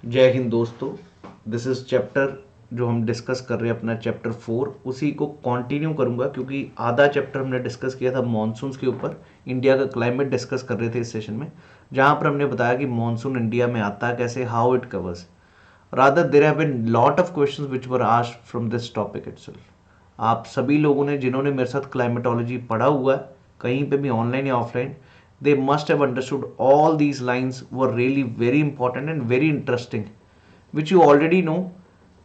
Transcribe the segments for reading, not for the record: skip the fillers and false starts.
जय हिंद दोस्तों। This is chapter जो हम डिस्कस कर रहे हैं अपना चैप्टर 4, उसी को कंटिन्यू करूंगा क्योंकि आधा चैप्टर हमने डिस्कस किया था मॉनसून्स के ऊपर। इंडिया का क्लाइमेट डिस्कस कर रहे थे इस सेशन में, जहां पर हमने बताया कि मॉनसून इंडिया में आता है कैसे, how it covers. Rather there have been lot of questions which were asked from this topic itself. आप सभी लोगों ने जिन्होंने मेरे साथ क्लाइमेटोलॉजी पढ़ा हुआ है कहीं पे भी ऑनलाइन या offline, they must have understood all these lines were really very important and very interesting which you already know।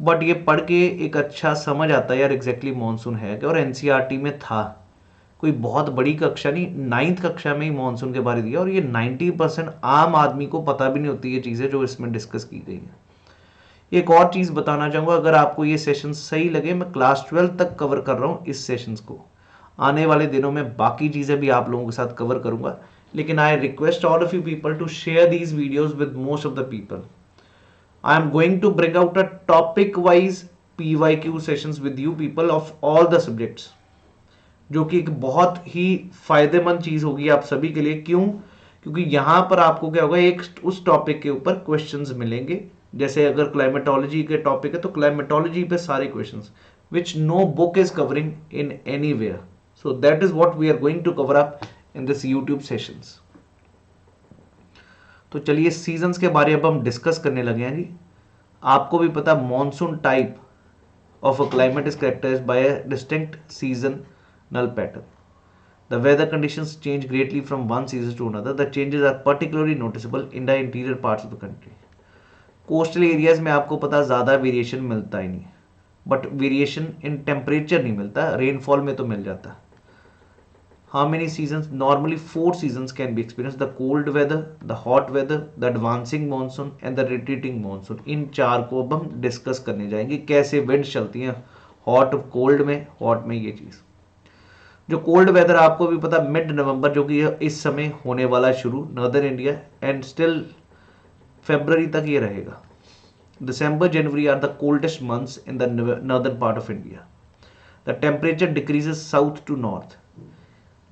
But ये पढ़ के एक अच्छा समझ आता है यार एग्जैक्टली मानसून है क्या। और एनसीईआरटी में था, कोई बहुत बड़ी कक्षा नहीं, 9th कक्षा में ही मानसून के बारे दिया। और ये 90% आम आदमी को पता भी नहीं होती ये चीज़ें जो इसमें डिस्कस की गई है। एक और चीज़ बताना चाहूँगा, अगर आपको ये सेशन सही लगे, मैं क्लास 12 तक कवर कर रहा हूँ इस सेशंस को। आने वाले दिनों में बाकी चीज़ें भी आप लोगों के साथ कवर करूँगा, लेकिन I request all of you people to share these videos with most of the people. I am going to break out a topic wise PYQ sessions with you people of all the subjects, जो कि एक बहुत ही फायदेमंद चीज़ होगी आप सभी के लिए। क्यों? क्योंकि यहाँ पर आपको क्या होगा, एक उस टॉपिक के ऊपर क्वेश्चंस मिलेंगे। जैसे अगर क्लाइमेटोलॉजी के टॉपिक है तो क्लाइमेटोलॉजी पे सारे questions which no book is covering in any where. So that is what we are going to cover up in this YouTube sessions. तो चलिए सीजन्स के बारे में अब हम डिस्कस करने लगे हैं जी। आपको भी पता, monsoon type of a climate is characterized by a distinct seasonal pattern. The weather conditions change greatly from one season to another. The changes are particularly noticeable in the interior parts of the country. Coastal areas में आपको पता ज़्यादा variation मिलता ही नहीं, but variation in temperature नहीं मिलता, rainfall में तो मिल जाता है। How many seasons? Normally 4 seasons can be experienced: the cold weather, the hot weather, the advancing monsoon and the retreating monsoon। इन चार को अब हम डिस्कस करने जाएंगे, कैसे विंड्स चलती हैं हॉट कोल्ड में, हॉट में ये चीज़। जो कोल्ड वेदर आपको भी पता, मिड नवंबर जो कि इस समय होने वाला शुरू northern India, and still February तक ये रहेगा। December January are the coldest months in the northern part of India. The temperature decreases south to north.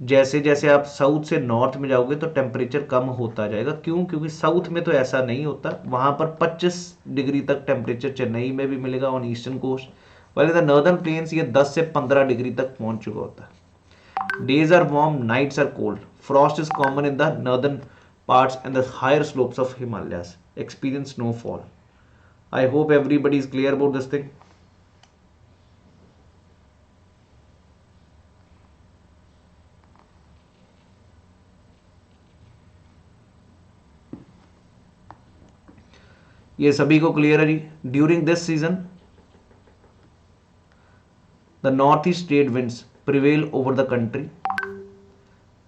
जैसे जैसे आप साउथ से नॉर्थ में जाओगे तो टेम्परेचर कम होता जाएगा। क्यों? क्योंकि साउथ में तो ऐसा नहीं होता, वहाँ पर 25 डिग्री तक टेम्परेचर चेन्नई में भी मिलेगा ऑन ईस्टर्न कोस्ट, वाले द नॉर्दर्न प्लेन्स ये 10 से 15 डिग्री तक पहुँच चुका होता है। Days are warm, nights are cold. Frost is common in the northern parts and the higher slopes of Himalayas experience snowfall. I hope everybody is clear about this thing. ये सभी को क्लियर है जी। During this season the north east trade winds prevail over the country.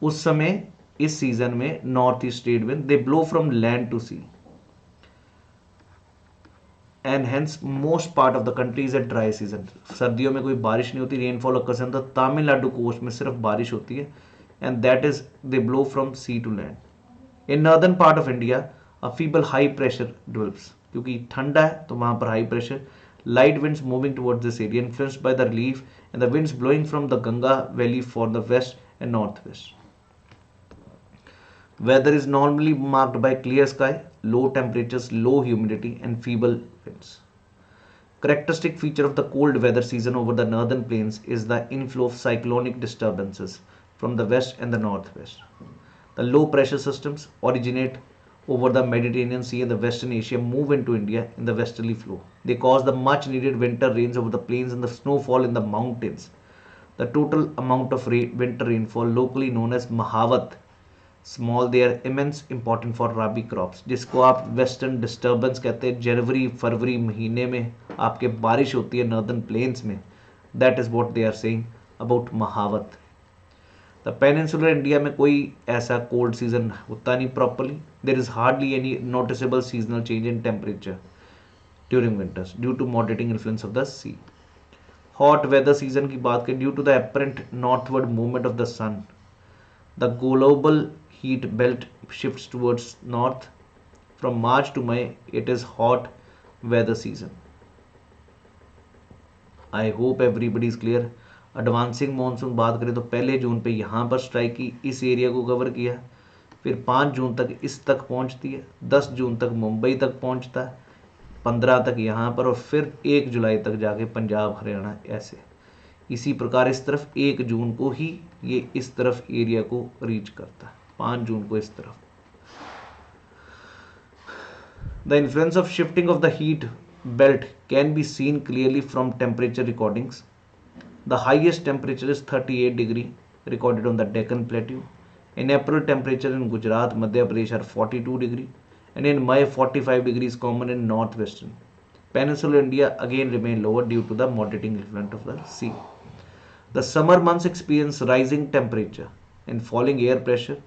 उस समय इस season में north east trade wind they blow from land to sea and hence most part of the country is a dry season. सर्दियों में कोई बारिश नहीं होती, rainfall occurs in the Tamil Nadu coast में सिर्फ बारिश होती है, and that is they blow from sea to land. In northern part of India a feeble high pressure develops, क्योंकि ठंडा है तो वहां पर high pressure. Light winds moving towards this area influenced by the relief and the winds blowing from the Ganga valley for the west and northwest. Weather is normally marked by clear sky, low temperatures, low humidity and feeble winds. Characteristic feature of the cold weather season over the northern plains is the inflow of cyclonic disturbances from the west and the northwest. The low pressure systems originate over the Mediterranean Sea and the Western Asia move into India in the westerly flow. They cause the much needed winter rains over the plains and the snowfall in the mountains. The total amount of winter rainfall, locally known as Mahavat, small, they are immense important for rabi crops, जिसको आप western disturbance कहते हैं। जनवरी फरवरी महीने में आपके बारिश होती है नॉर्दर्न प्लेन्स में, that is what they are saying about महावत। द पेनिनसुलर इंडिया में कोई ऐसा कोल्ड सीजन होता नहीं properly. There is hardly any noticeable seasonal change in temperature during winters due to moderating influence of the sea. Hot weather season की बात करें, due to the apparent northward movement of the sun, the global heat belt shifts towards north. From March to May it is hot weather season. I hope everybody is clear. Advancing monsoon बात करें तो पहले जून पे यहाँ पर strike की, इस area को कवर किया, फिर 5 जून तक इस तक पहुँचती है, 10 जून तक मुंबई तक पहुँचता है, 15 तक यहाँ पर और फिर 1 जुलाई तक जाके पंजाब हरियाणा ऐसे। इसी प्रकार इस तरफ 1 जून को ही ये इस तरफ एरिया को रीच करता है, 5 जून को इस तरफ। The influence of shifting of the heat belt can be seen clearly from temperature recordings. The highest temperature is 38 degree recorded on the Deccan Plateau. In April, temperature in Gujarat, Madhya Pradesh are 42 degree, and in May, 45 degrees common in northwestern. Peninsular India again remain lower due to the moderating influence of the sea. The summer months experience rising temperature and falling air pressure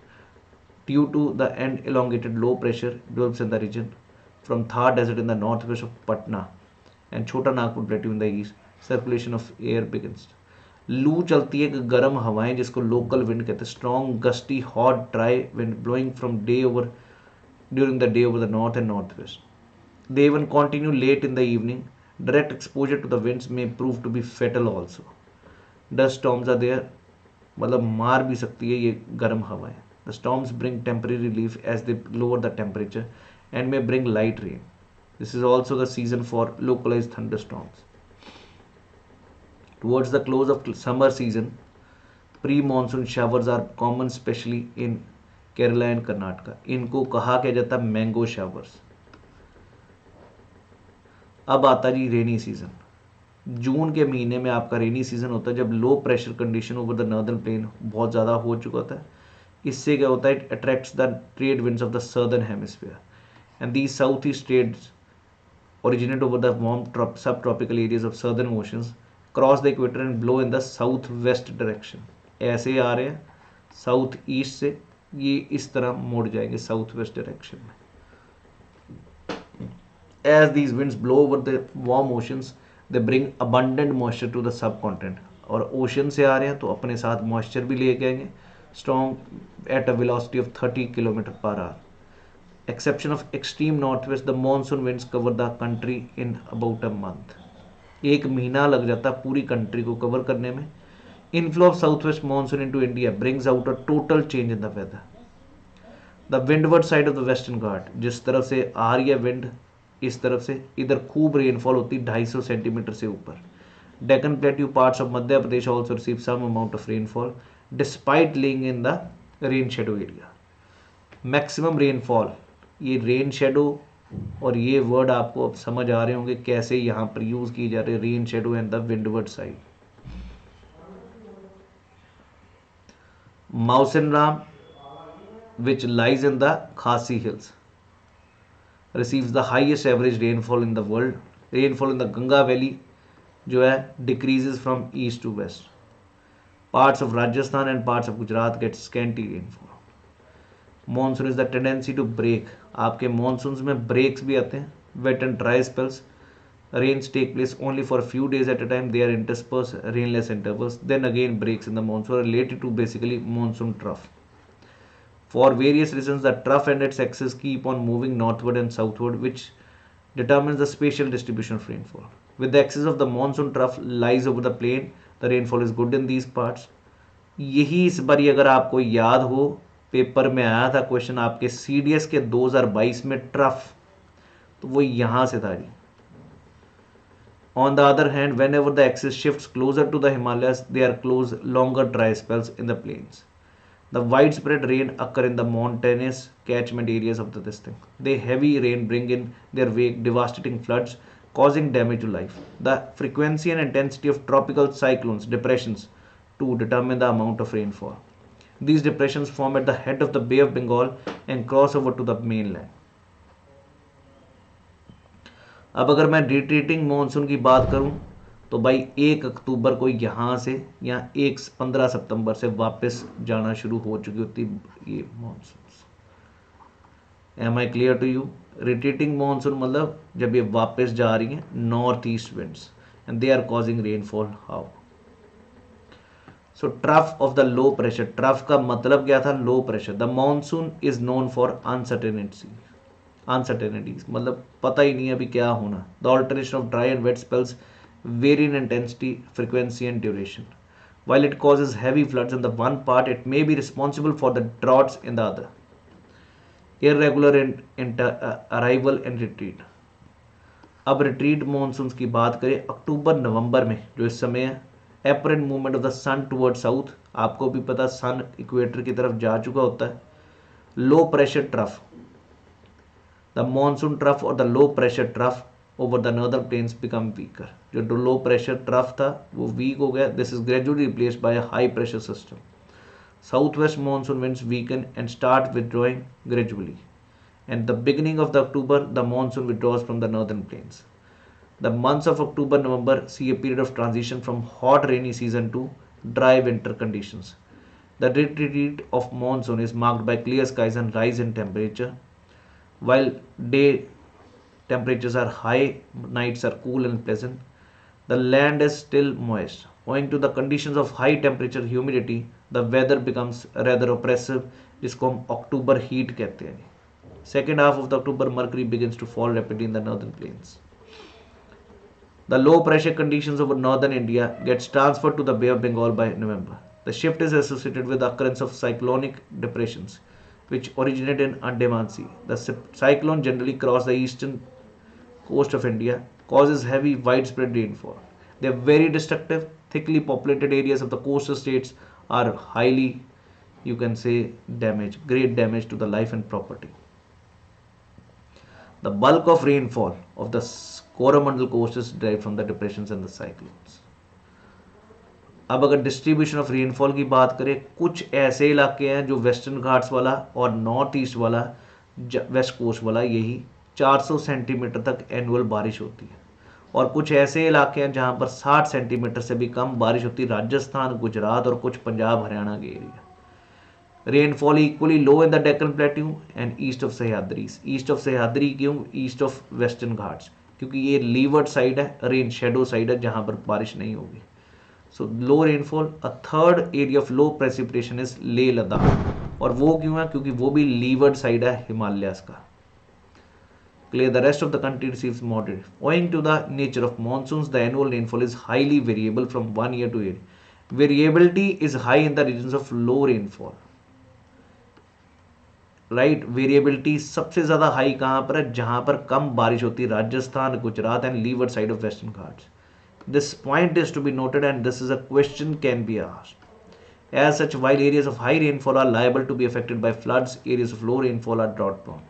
due to the end elongated low pressure develops in the region from Thar Desert in the northwest of Patna and Chota Nagpur Plateau in the east. Circulation of air begins. लू चलती है, गर्म हवाएं जिसको local wind कहते हैं, strong gusty hot dry wind blowing from day over during the day over the north and north west. They even continue late in the evening. Direct exposure to the winds में prove to be fatal also. Dust storms are there, मतलब मार भी सकती है ये गर्म हवाएं। The storms bring temporary relief as they lower the temperature and may bring light rain. This is also the season for localised thunder storms. Towards the close of summer season, pre-monsoon showers are common, especially in Kerala and Karnataka. इनको कहा क्या जाता है mango showers. अब आता जी rainy season. जून के महीने में आपका रेनी सीजन होता है जब low pressure condition over the northern plain बहुत ज़्यादा हो चुका होता है। इससे क्या होता है, it attracts the trade winds of the southern hemisphere and the south east trades originate over the warm subtropical areas of southern oceans, cross the equator and blow in the south west direction. ऐसे आ रहे हैं south east से, ये इस तरह मुड़ जाएंगे साउथ वेस्ट डायरेक्शन में। As these winds blow over the warm oceans they bring abundant moisture to the sub continent. और ओशन से आ रहे हैं तो अपने साथ मॉइस्चर भी लेके आएंगे, strong at a velocity of 30 kilometre per hour. Exception of extreme north west, the monsoon winds cover the country in about a month. 1 महीना लग जाता पूरी कंट्री को कवर करने में। Inflow of south west monsoon into India brings out a total change in the weather. The windward side of the western Ghat, जिस तरफ से आ रही है विंड इस तरफ से, इधर खूब रेनफॉल होती है 250 सेंटीमीटर से ऊपर। Deccan plateau parts of Madhya Pradesh also receive some amount of rainfall despite lying in the rain shadow area. Maximum rainfall, ये रेन शेडो और ये वर्ड आपको अब समझ आ रहे होंगे कैसे यहाँ पर यूज किए जा रहे हैं, rain shadow and the windward side. Mawsynram which lies in the Khasi hills receives the highest average rainfall in the world. Rainfall in the Ganga Valley जो है decreases from east to west. Parts of Rajasthan and parts of Gujarat get scanty rainfall. Monsoon is the tendency to break. आपके monsoons में breaks भी आते हैं. Wet and dry spells. Rains take place only for a few days at a time. They are interspersed rainless intervals. Then again breaks in the monsoon are related to basically monsoon trough. For various reasons, the trough and its axis keep on moving northward and southward, which determines the spatial distribution of rainfall. With the axis of the monsoon trough lies over the plain, the rainfall is good in these parts. यही इस बारी अगर आपको याद हो, paper में आया था क्वेश्चन आपके CDS के 2022 में ट्रफ, तो वो यहाँ से था जी। On the other hand, whenever the axis shifts closer to the Himalayas, they are close longer dry spells in the plains. The widespread rain occur in the mountainous catchment areas of the district. The heavy rain bring in their wake devastating floods, causing damage to life. The frequency and intensity of tropical cyclones, depressions, to determine the amount of rainfall. These depressions form at the head of the Bay of Bengal and cross over to the mainland. अब अगर मैं डिटेटिंग monsoon की बात करूं तो भाई 1 अक्टूबर को यहाँ से या 15 सितंबर से वापस जाना शुरू हो चुकी होती ये monsoon. Am I clear to you? Retreating monsoon मतलब जब ये वापस जा रही हैं north east winds and they are causing rainfall. How? So trough of the low pressure, trough का मतलब क्या था? Low pressure. The monsoon is known for uncertainties, मतलब पता ही नहीं है अभी क्या होना। The alternation of dry and wet spells vary in intensity, frequency and duration. While it causes heavy floods in the one part, it may be responsible for the droughts in the other. Irregular arrival and retreat. अब retreat monsoons की बात करें अक्टूबर नवंबर में, जो इस समय है apparent movement of the sun toward south, आपको भी पता सन इक्वेटर की तरफ जा चुका होता है। Low pressure trough, the monsoon trough और the low pressure trough over the northern plains become weaker, जो लो प्रेशर ट्रफ था वो वीक हो गया। This is gradually replaced by a high pressure system. South west monsoon winds weaken and start withdrawing gradually, and the beginning of the October the monsoon withdraws from the northern plains. The months of October November see a period of transition from hot rainy season to dry winter conditions. The retreat of monsoon is marked by clear skies and rise in temperature. While day temperatures are high, nights are cool and pleasant. The land is still moist. Owing to the conditions of high temperature humidity, the weather becomes rather oppressive, जिसको हम अक्टूबर heat कहते हैं। Second half of the October, mercury begins to fall rapidly in the northern plains. The low pressure conditions over northern India gets transferred to the Bay of Bengal by November. The shift is associated with the occurrence of cyclonic depressions, which originate in Andaman Sea. The cyclone generally cross the eastern coast of India, causes heavy, widespread rainfall. They are very destructive. Thickly populated areas of the coastal states are highly, you can say, damaged, great damage to the life and property. The bulk of rainfall of the Coromandel coast is derived from the depressions and the cyclones. अब अगर distribution of rainfall की बात करें, कुछ ऐसे इलाके हैं जो वेस्टर्न घाट्स वाला और नॉर्थ ईस्ट वाला, वेस्ट कोस्ट वाला, यही 400 सेंटीमीटर तक एनुअल बारिश होती है, और कुछ ऐसे इलाके हैं जहां पर 60 सेंटीमीटर से भी कम बारिश होती है, राजस्थान, गुजरात और कुछ पंजाब हरियाणा के area. Rainfall equally low in the Deccan Plateau and east of Sahyadris. East of Sahyadri क्यों? East of Western Ghats, क्योंकि ये लीवर्ड साइड है, रेन शेडो साइड है जहाँ पर बारिश नहीं होगी। So low rainfall. A third area of low precipitation is Leh Ladakh, और वो क्यों है? क्योंकि वो भी लीवर्ड साइड है हिमालयास का। Clear, the rest of the country receives moderate. Owing to the nature of monsoons, the annual rainfall is highly variable from one year to year. Variability is high in the regions of low rainfall. Right, variability सबसे ज़्यादा high कहाँ पर है? जहाँ पर कम बारिश होती है, Rajasthan, Gujarat and leeward side of Western Ghats. This point is to be noted and this is a question can be asked. As such, while areas of high rainfall are liable to be affected by floods, areas of low rainfall are drought prone.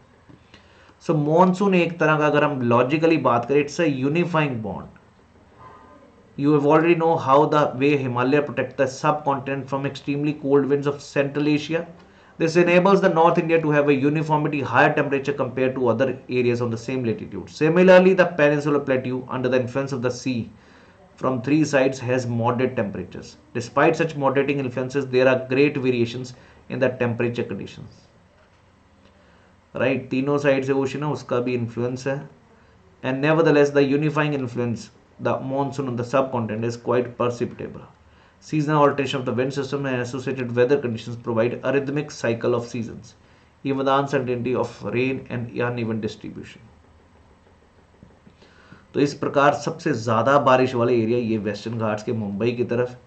So monsoon एक तरह का, अगर हम logically बात करें, it's a unifying bond. You have already know how the way Himalaya protect the subcontinent from extremely cold winds of Central Asia. This enables the North India to have a uniformity higher temperature compared to other areas on the same latitude. Similarly, the peninsular plateau, under the influence of the sea from three sides, has moderate temperatures. Despite such moderating influences, there are great variations in the temperature conditions. Right, तीनों side से ocean है, उसका भी influence है, and nevertheless the unifying influence, the monsoon on the subcontinent, is quite perceptible. Seasonal alteration of the wind system and associated weather conditions provide a rhythmic cycle of seasons, even the uncertainty of rain and uneven distribution. तो इस प्रकार सबसे ज़्यादा बारिश वाले area ये western Ghats के मुंबई की तरफ,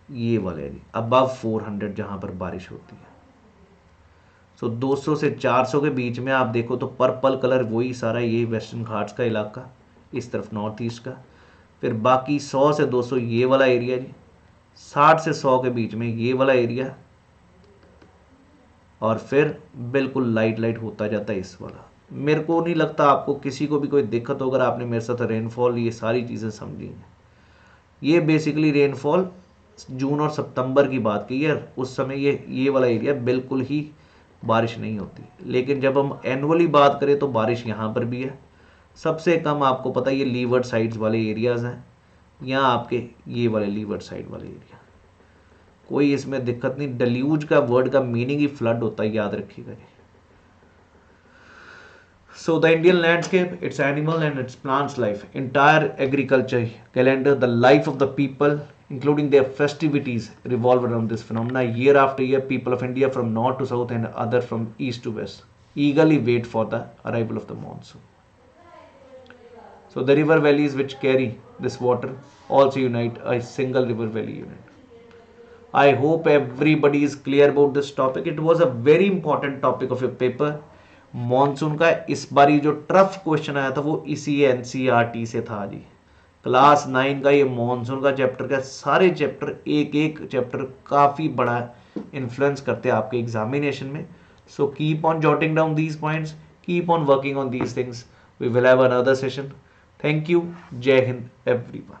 ये वाले एरिया अबव 400 जहाँ पर बारिश होती है। सो 200 से 400 के बीच में आप देखो तो पर्पल कलर वही सारा ये वेस्टर्न घाट्स का इलाका, इस तरफ नॉर्थ ईस्ट का। फिर बाकी 100 से 200 ये वाला एरिया जी, 60 से 100 के बीच में ये वाला एरिया, और फिर बिल्कुल लाइट लाइट होता जाता है इस वाला। मेरे को नहीं लगता आपको किसी को भी कोई दिक्कत हो अगर आपने मेरे साथ रेनफॉल ये सारी चीज़ें समझी हैं। ये बेसिकली रेनफॉल जून और सितंबर की बात की है, उस समय ये वाला एरिया बिल्कुल ही बारिश नहीं होती। लेकिन जब हम एनुअली बात करें तो बारिश यहाँ पर भी है। सबसे कम आपको पता है ये लीवर्ड साइड्स वाले एरियाज़ हैं, यहाँ आपके ये वाले लीवर्ड साइड वाले एरिया, कोई इसमें दिक्कत नहीं। डल्यूज का वर्ड का मीनिंग ही फ्लड होता है, याद रखिएगा जी। So the Indian landscape, its animal and its plants life, entire agriculture calendar, the life of the people, including their festivities, revolve around this phenomena. Year after year, people of India from north to south and other from east to west eagerly wait for the arrival of the monsoon. So the river valleys which carry this water also unite a single river valley unit. I hope everybody is clear about this topic. It was a very important topic of your paper. Monsoon का इस बार जो tough question आया था वो इसी NCERT से था जी। Class 9 का ये मॉनसून का चैप्टर का सारे चैप्टर एक एक चैप्टर काफ़ी बड़ा इन्फ्लुएंस करते हैं आपके एग्जामिनेशन में। So keep on jotting down these points, keep on working on these things. We will have another session. Thank you. जय हिंद एवरीवन।